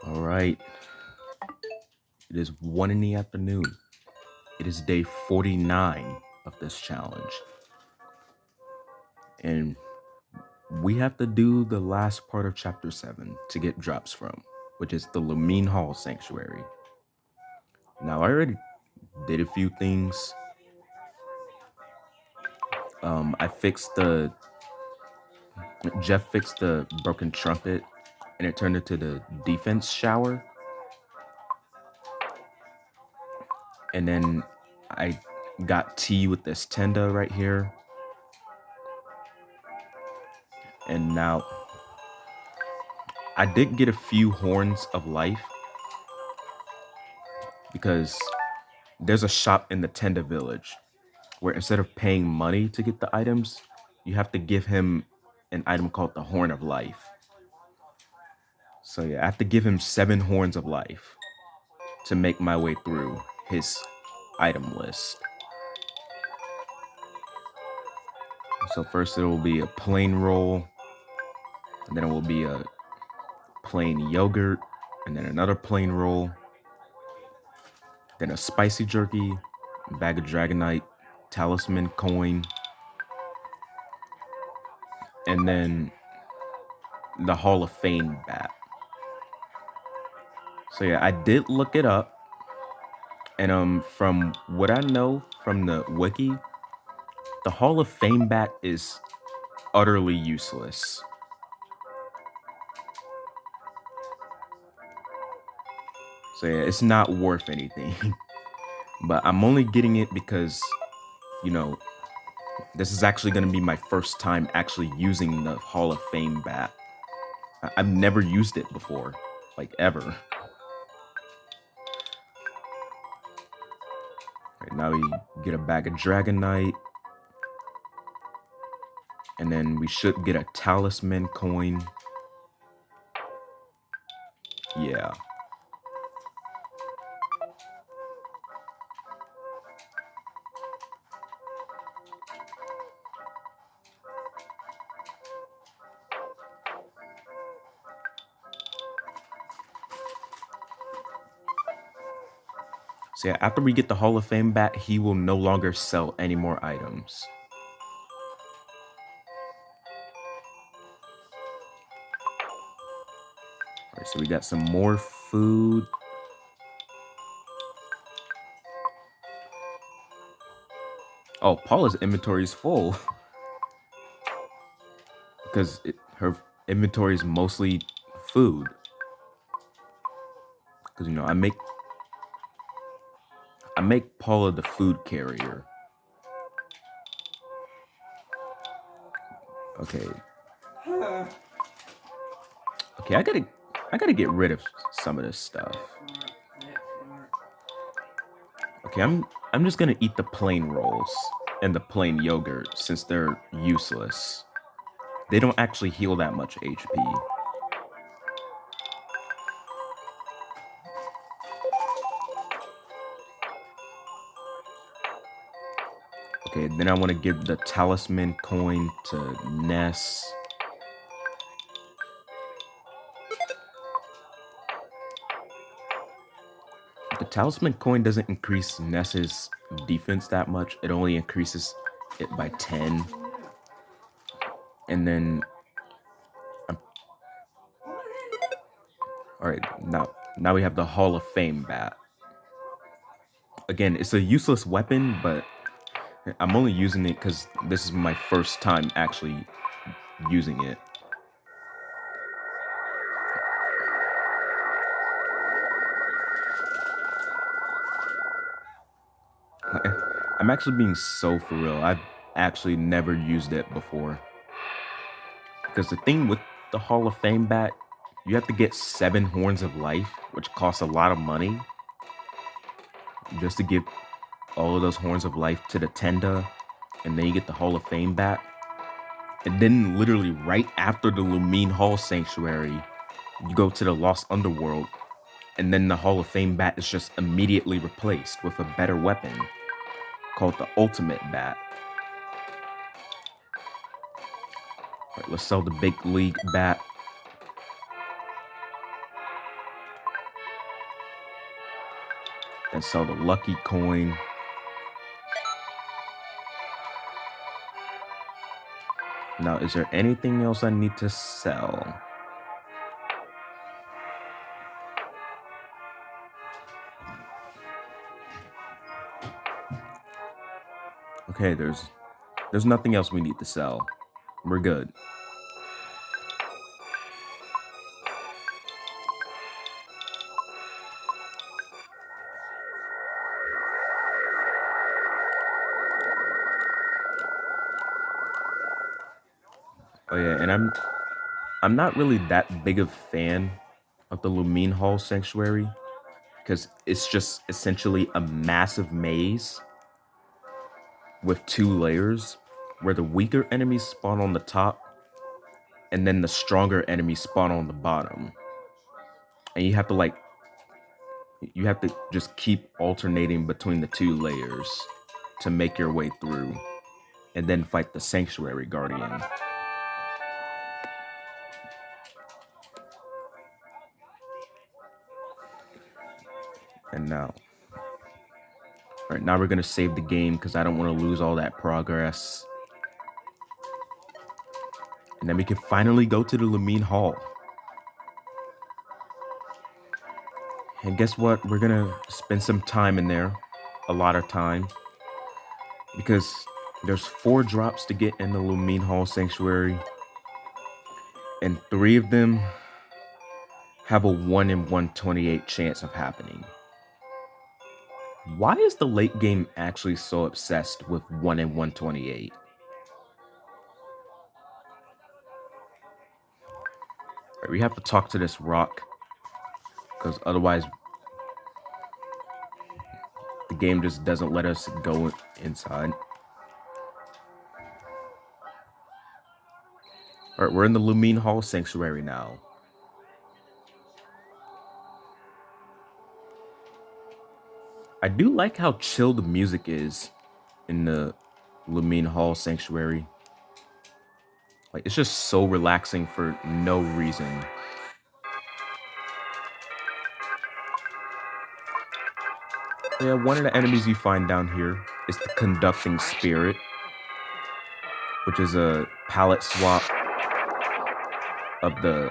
All right. It is 1 in the afternoon. It is day 49 of this challenge. And we have to do the last part of chapter 7 to get drops from, which is the Lumine Hall Sanctuary. Now, I already did a few things. Jeff fixed the broken trumpet and it turned into the defense shower. And then I got tea with this tenda right here. And now I did get a few horns of life because there's a shop in the tenda village where instead of paying money to get the items, you have to give him an item called the Horn of Life. So yeah, I have to give him 7 horns of life to make my way through his item list. So first it will be a plain roll, and then it will be a plain yogurt, and then another plain roll, then a spicy jerky, a bag of Dragonite, talisman coin, and then the Hall of Fame bat. So yeah, I did look it up, and from what I know from the wiki, the Hall of Fame bat is utterly useless. So yeah, it's not worth anything. But I'm only getting it because, you know, this is actually going to be my first time actually using the Hall of Fame bat. I've never used it before, like ever. Right, now we get a bag of Dragonite. And then we should get a talisman coin. Yeah. So yeah, after we get the Hall of Fame bat, he will no longer sell any more items. All right, so we got some more food. Oh, Paula's inventory is full because her inventory is mostly food. Because I make Paula the food carrier. Okay. Okay, I gotta get rid of some of this stuff. Okay, I'm just gonna eat the plain rolls and the plain yogurt since they're useless. They don't actually heal that much HP. Okay, then I want to give the talisman coin to Ness. The talisman coin doesn't increase Ness's defense that much. It only increases it by 10. And then all right, now we have the Hall of Fame bat. Again, it's a useless weapon, but I'm only using it because this is my first time actually using it. I'm actually being so for real. I've actually never used it before. Because the thing with the Hall of Fame bat, you have to get 7 horns of life, which costs a lot of money. Just to give all of those horns of life to the Tenda, and then you get the Hall of Fame bat. And then literally right after the Lumine Hall Sanctuary, you go to the Lost Underworld, and then the Hall of Fame bat is just immediately replaced with a better weapon called the Ultimate Bat. All right, let's sell the Big League bat. and sell the lucky coin. Now, is there anything else I need to sell? Okay, there's nothing else we need to sell. We're good. Oh yeah, and I'm not really that big of a fan of the Lumine Hall Sanctuary because it's just essentially a massive maze with 2 layers where the weaker enemies spawn on the top and then the stronger enemies spawn on the bottom. And you have to just keep alternating between the 2 layers to make your way through and then fight the Sanctuary Guardian. And now, all right, now we're gonna save the game because I don't want to lose all that progress. And then we can finally go to the Lumine Hall. And guess what? We're gonna spend some time in there, a lot of time, because there's 4 drops to get in the Lumine Hall Sanctuary, and 3 of them have a 1 in 128 chance of happening. Why is the late game actually so obsessed with 1 in 128? Right, we have to talk to this rock, because otherwise the game just doesn't let us go inside. All right, we're in the Lumine Hall Sanctuary now. I do like how chill the music is in the Lumine Hall Sanctuary. Like, it's just so relaxing for no reason. Yeah, one of the enemies you find down here is the Conducting Spirit, which is a palette swap of the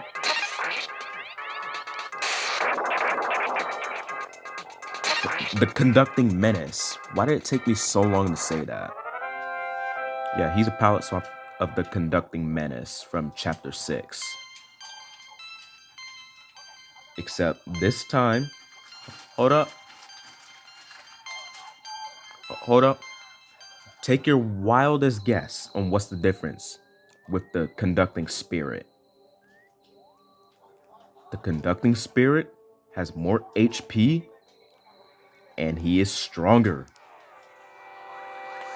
Conducting Menace. Why did it take me so long to say that? Yeah, he's a palette swap of the Conducting Menace from Chapter 6. Except this time, hold up. Hold up. Take your wildest guess on what's the difference with the Conducting Spirit. The Conducting Spirit has more HP and he is stronger.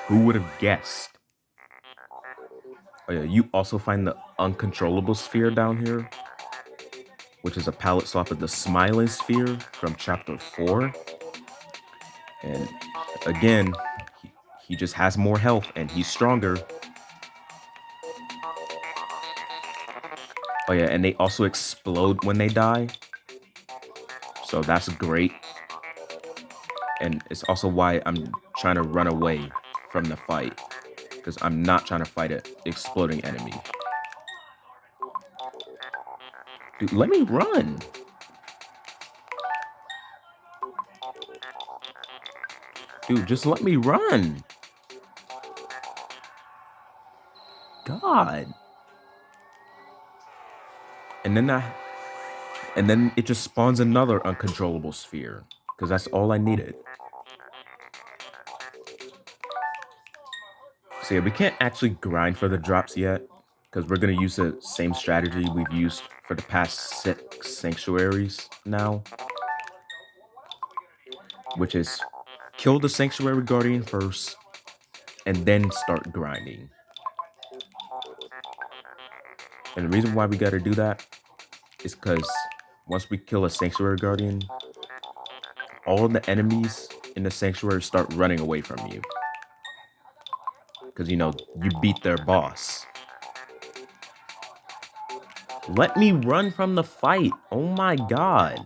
Who would have guessed? Oh yeah, you also find the Uncontrollable Sphere down here, which is a palette swap of the Smiling Sphere from Chapter 4. And again, he just has more health and he's stronger. Oh yeah, and they also explode when they die. So that's great. And it's also why I'm trying to run away from the fight, because I'm not trying to fight an exploding enemy. Dude, let me run. Dude, just let me run. God. And then it just spawns another uncontrollable sphere, because that's all I needed. So yeah, we can't actually grind for the drops yet, because we're going to use the same strategy we've used for the past 6 sanctuaries now, which is kill the Sanctuary Guardian first, and then start grinding. And the reason why we got to do that is because once we kill a Sanctuary Guardian, all the enemies in the Sanctuary start running away from you. Because, you beat their boss. Let me run from the fight. Oh my god.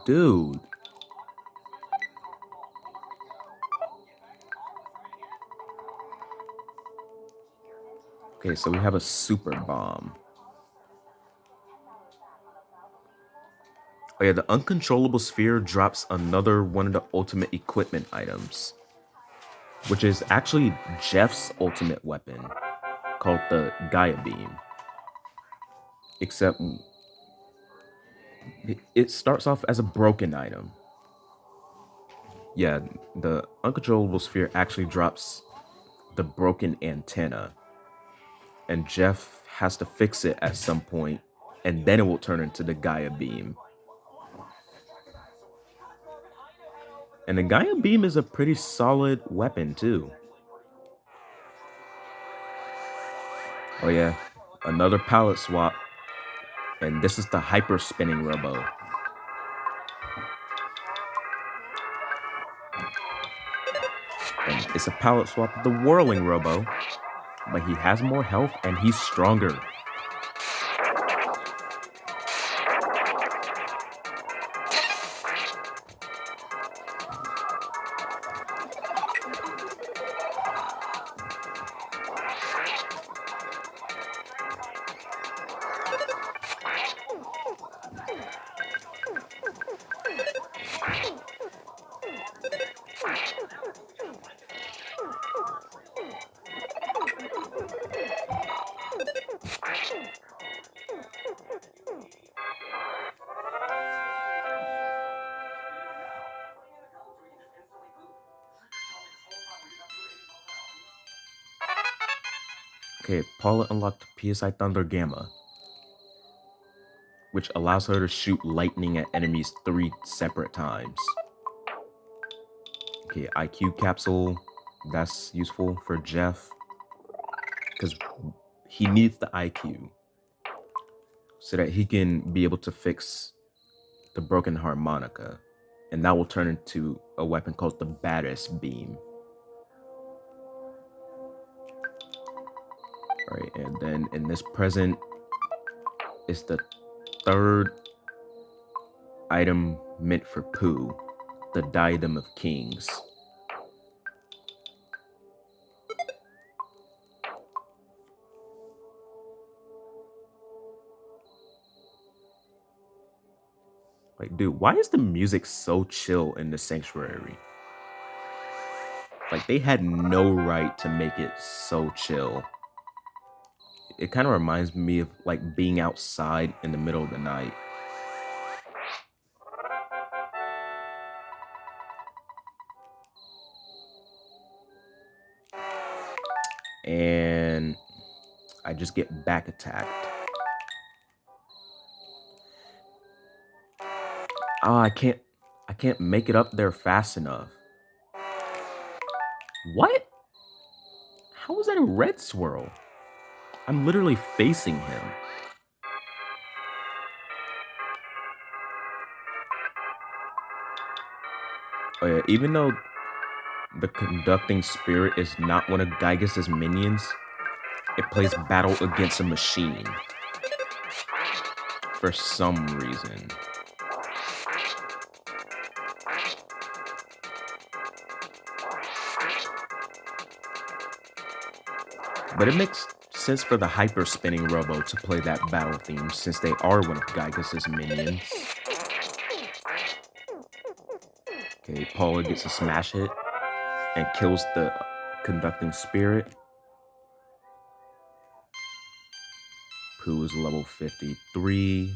Dude. Okay, so we have a super bomb. Oh yeah, the uncontrollable sphere drops another one of the ultimate equipment items, which is actually Jeff's ultimate weapon, called the Gaia Beam. Except it starts off as a broken item. Yeah, the uncontrollable sphere actually drops the broken antenna, and Jeff has to fix it at some point, and then it will turn into the Gaia Beam. And the Gaia Beam is a pretty solid weapon too. Oh yeah, another palette swap, and this is the hyper spinning robo. And it's a palette swap of the whirling robo, but he has more health and he's stronger. Okay, Paula unlocked PSI Thunder Gamma, which allows her to shoot lightning at enemies 3 separate times. Okay, IQ capsule, that's useful for Jeff, because he needs the IQ so that he can be able to fix the broken harmonica, and that will turn into a weapon called the Baddest Beam. Right, and then in this present is the third item meant for Pooh, the Diadem of Kings. Like, dude, why is the music so chill in the sanctuary? Like, they had no right to make it so chill. It kind of reminds me of like being outside in the middle of the night. And I just get back attacked. Oh, I can't make it up there fast enough. What? How was that a red swirl? I'm literally facing him. Oh yeah, even though the conducting spirit is not one of Gygas's minions, it plays battle against a machine for some reason. But it makes sense for the hyper spinning robo to play that battle theme since they are one of Gygas's minions. Okay, Paula gets a smash hit and kills the conducting spirit. Pooh is level 53.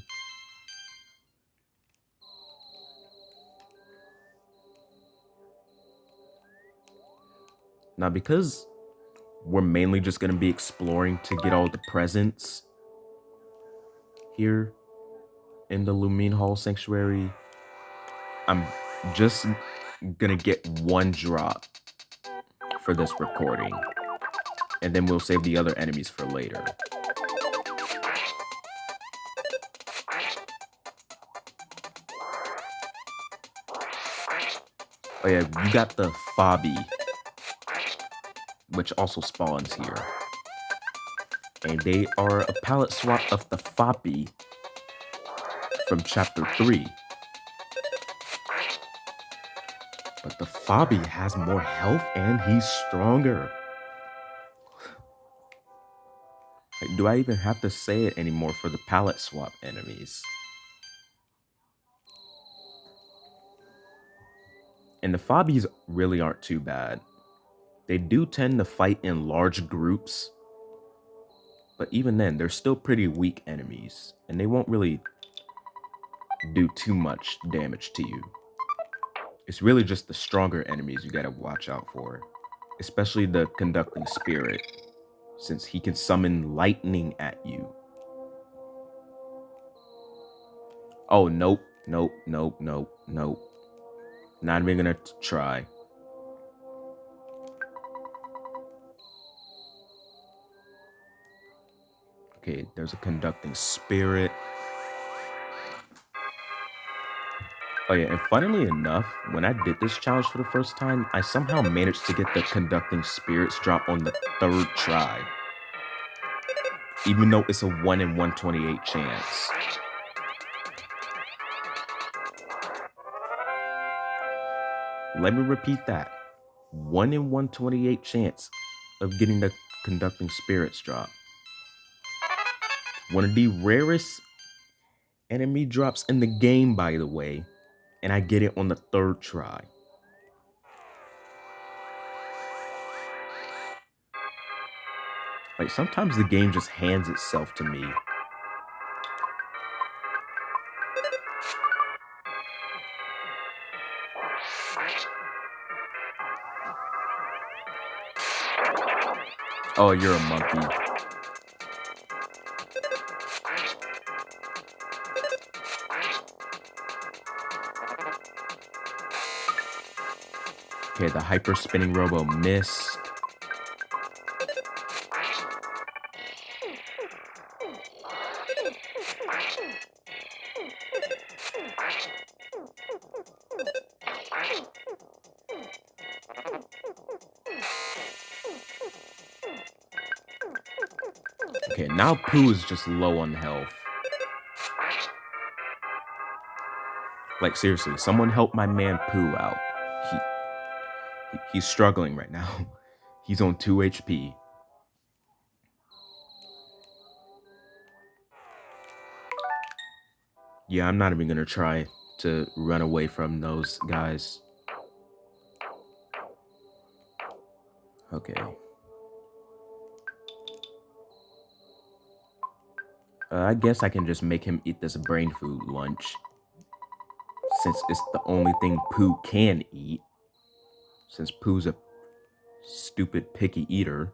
Now, because we're mainly just going to be exploring to get all the presents here in the Lumine Hall Sanctuary, I'm just going to get one drop for this recording, and then we'll save the other enemies for later. Oh yeah, you got the Fabi, which also spawns here. And they are a palette swap of the Fabi from chapter 3. But the Fabi has more health and he's stronger. Like, do I even have to say it anymore for the palette swap enemies? And the Fabis really aren't too bad. They do tend to fight in large groups, but even then, they're still pretty weak enemies, and they won't really do too much damage to you. It's really just the stronger enemies you gotta watch out for, especially the conducting spirit, since he can summon lightning at you. Oh, nope, nope, nope, nope, nope. Not even gonna try. Okay, there's a conducting spirit. Oh yeah, and funnily enough, when I did this challenge for the first time, I somehow managed to get the conducting spirits drop on the 3rd try. Even though it's a 1 in 128 chance. Let me repeat that. 1 in 128 chance of getting the conducting spirits drop. One of the rarest enemy drops in the game, by the way, and I get it on the 3rd try. Like, sometimes the game just hands itself to me. Oh, you're a monkey. Okay, the hyper spinning robo missed. Okay, now Pooh is just low on health. Like, seriously, someone help my man Pooh out. He's struggling right now. He's on 2 HP. Yeah, I'm not even gonna try to run away from those guys. Okay. I guess I can just make him eat this brain food lunch, since it's the only thing Pooh can eat, since Pooh's a stupid picky eater.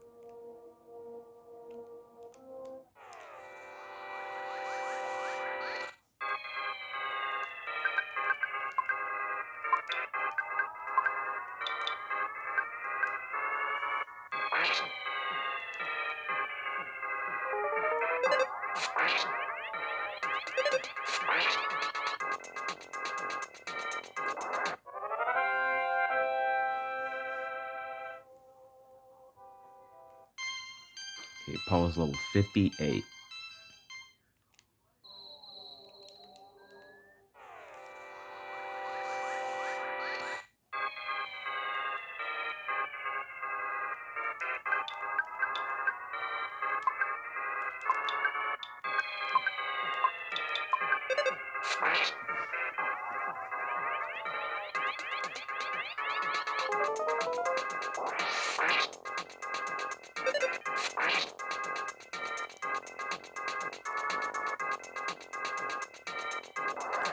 Okay, Paul is level 58.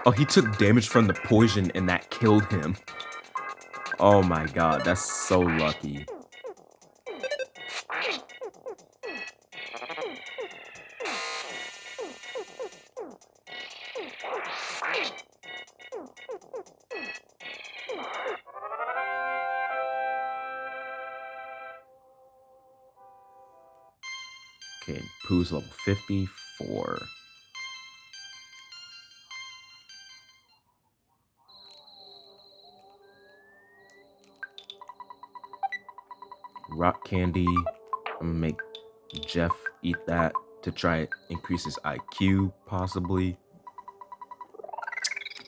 Oh, he took damage from the poison and that killed him. Oh my god, that's so lucky. Okay, Pooh's level 54. Rock candy. I'm gonna make Jeff eat that to try increase his IQ, possibly.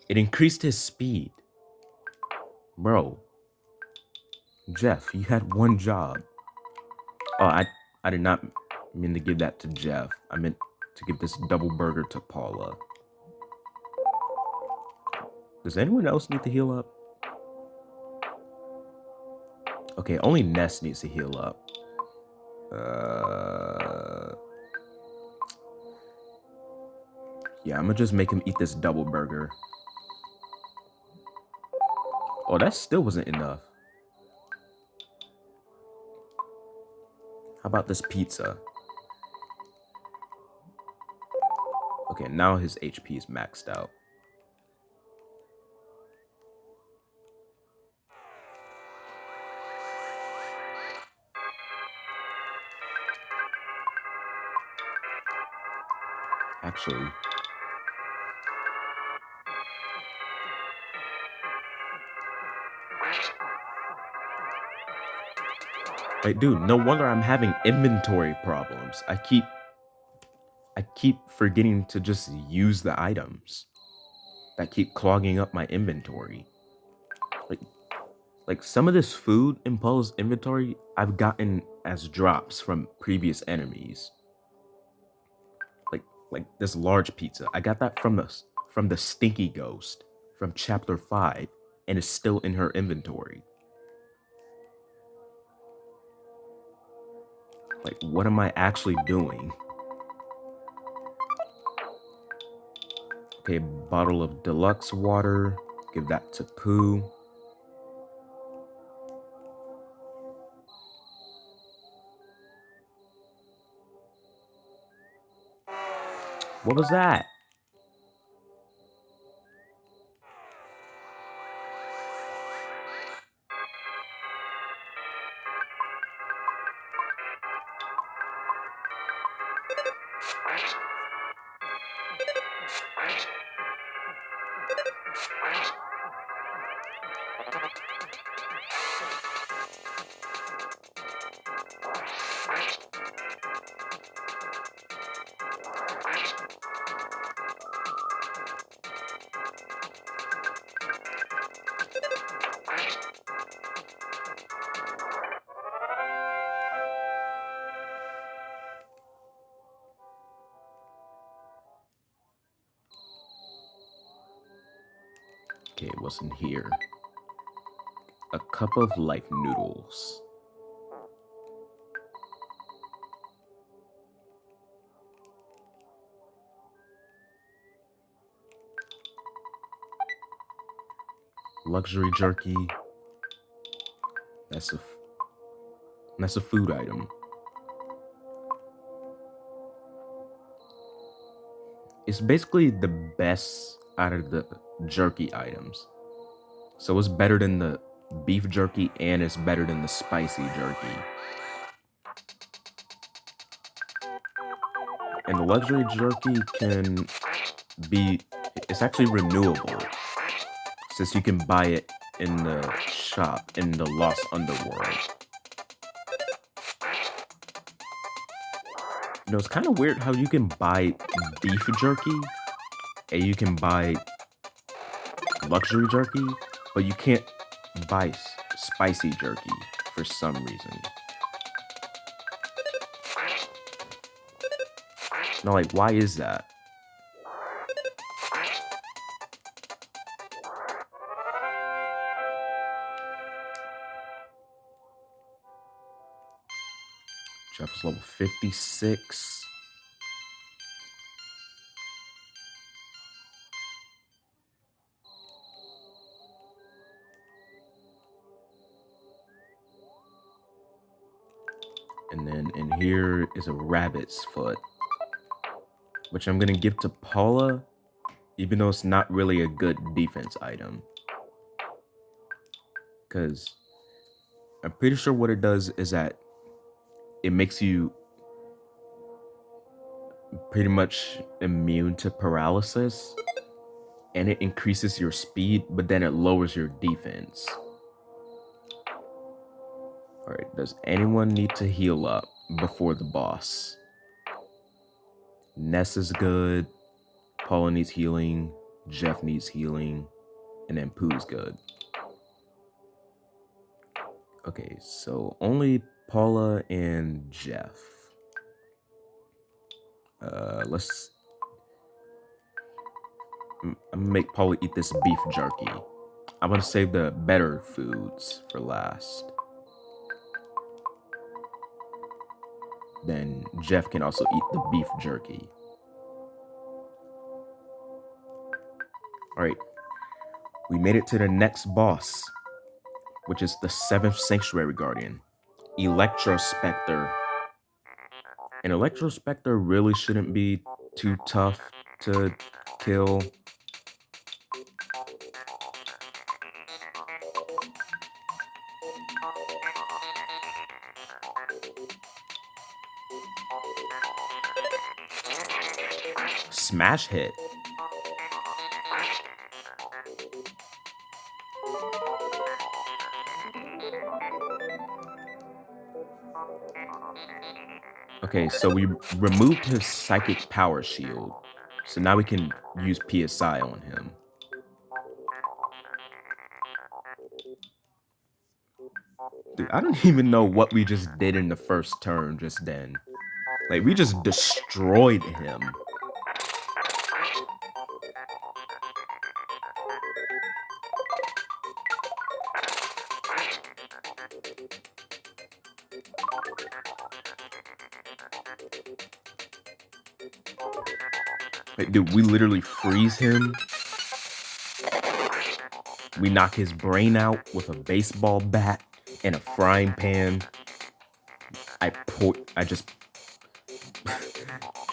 It increased his speed. Bro, Jeff, you had one job. Oh, I did not mean to give that to Jeff. I meant to give this double burger to Paula. Does anyone else need to heal up? Okay, only Ness needs to heal up. Yeah, I'm gonna just make him eat this double burger. Oh, that still wasn't enough. How about this pizza? Okay, now his HP is maxed out. Actually, like, dude, no wonder I'm having inventory problems. I keep forgetting to just use the items that keep clogging up my inventory. Like some of this food in Paul's inventory I've gotten as drops from previous enemies. Like this large pizza. I got that from the Stinky Ghost from chapter 5 and it's still in her inventory. Like, what am I actually doing? Okay, bottle of deluxe water. Give that to Pooh. What was that? Okay, it wasn't here. A cup of life noodles. Luxury jerky. That's a food item. It's basically the best out of the jerky items. So it's better than the beef jerky and it's better than the spicy jerky. And the luxury jerky it's actually renewable since you can buy it in the shop in the Lost Underworld. You know, it's kind of weird how you can buy beef jerky and you can buy luxury jerky, but you can't buy spicy jerky for some reason. Now, like, why is that? Jeff is level 56. And then in here is a rabbit's foot, which I'm gonna give to Paula, even though it's not really a good defense item. Because I'm pretty sure what it does is that it makes you pretty much immune to paralysis, and it increases your speed, but then it lowers your defense. Alright, does anyone need to heal up before the boss? Ness is good, Paula needs healing, Jeff needs healing, and then Pooh's good. Okay, so only Paula and Jeff. Let's. I'm gonna make Paula eat this beef jerky. I'm gonna save the better foods for last. Then Jeff can also eat the beef jerky. Alright, we made it to the next boss, which is the 7th Sanctuary Guardian, Electrospectre. And Electrospectre really shouldn't be too tough to kill. Smash hit. Okay, so we removed his psychic power shield. So now we can use PSI on him. Dude, I don't even know what we just did in the first turn just then. Like, we just destroyed him. Like, dude, we literally freeze him. We knock his brain out with a baseball bat and a frying pan. I just...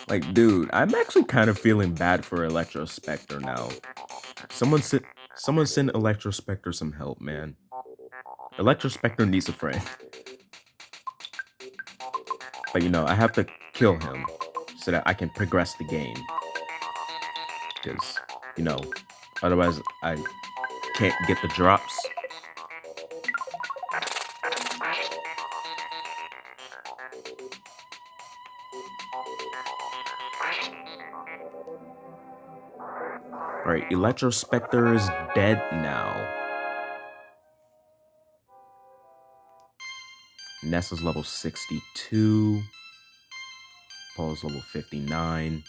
Like, dude, I'm actually kind of feeling bad for Electrospectre now. Someone send Electrospectre some help, man. Electrospectre needs a friend. But, you know, I have to kill him so that I can progress the game. Because, you know, otherwise I can't get the drops. Alright, Electrospectre is dead now. Nessa's level 62. Paul's level 59.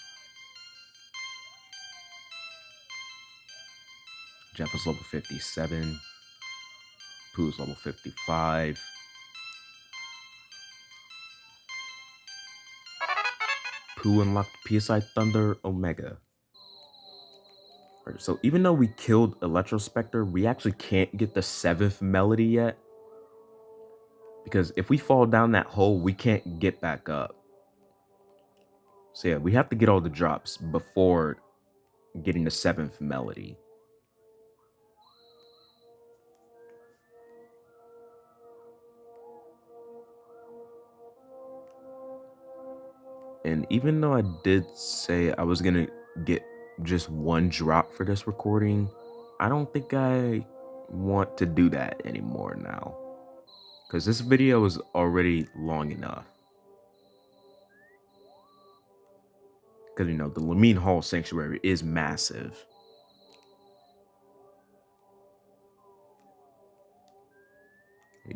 Jeff is level 57. Pooh's level 55. Pooh unlocked PSI Thunder Omega. Right, so even though we killed Electrospectre, we actually can't get the 7th melody yet. Because if we fall down that hole, we can't get back up. So yeah, we have to get all the drops before getting the 7th melody. And even though I did say I was gonna get just one drop for this recording, I don't think I want to do that anymore now. Because this video is already long enough. Because, you know, the Lamine Hall Sanctuary is massive.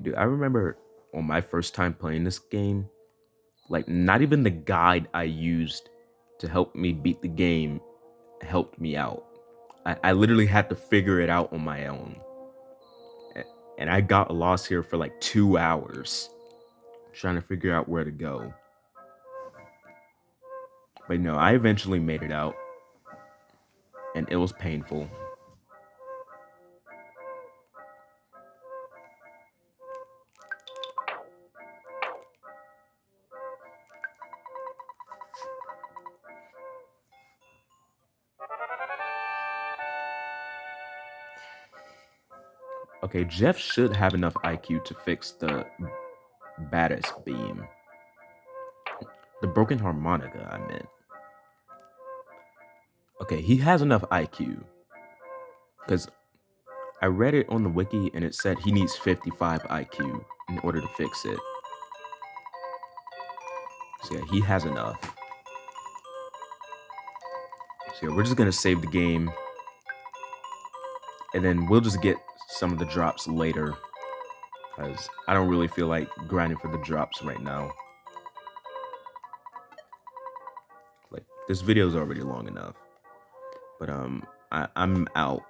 Dude, I remember on my first time playing this game, like, not even the guide I used to help me beat the game helped me out. I literally had to figure it out on my own. And I got lost here for like 2 hours trying to figure out where to go. But no, I eventually made it out. And it was painful. Okay, Jeff should have enough IQ to fix the baddest beam. The broken harmonica, I meant. Okay, he has enough IQ. Because I read it on the wiki and it said he needs 55 IQ in order to fix it. So yeah, he has enough. So yeah, we're just gonna save the game. And then we'll just get some of the drops later. Because I don't really feel like grinding for the drops right now. Like, this video is already long enough. But I'm out.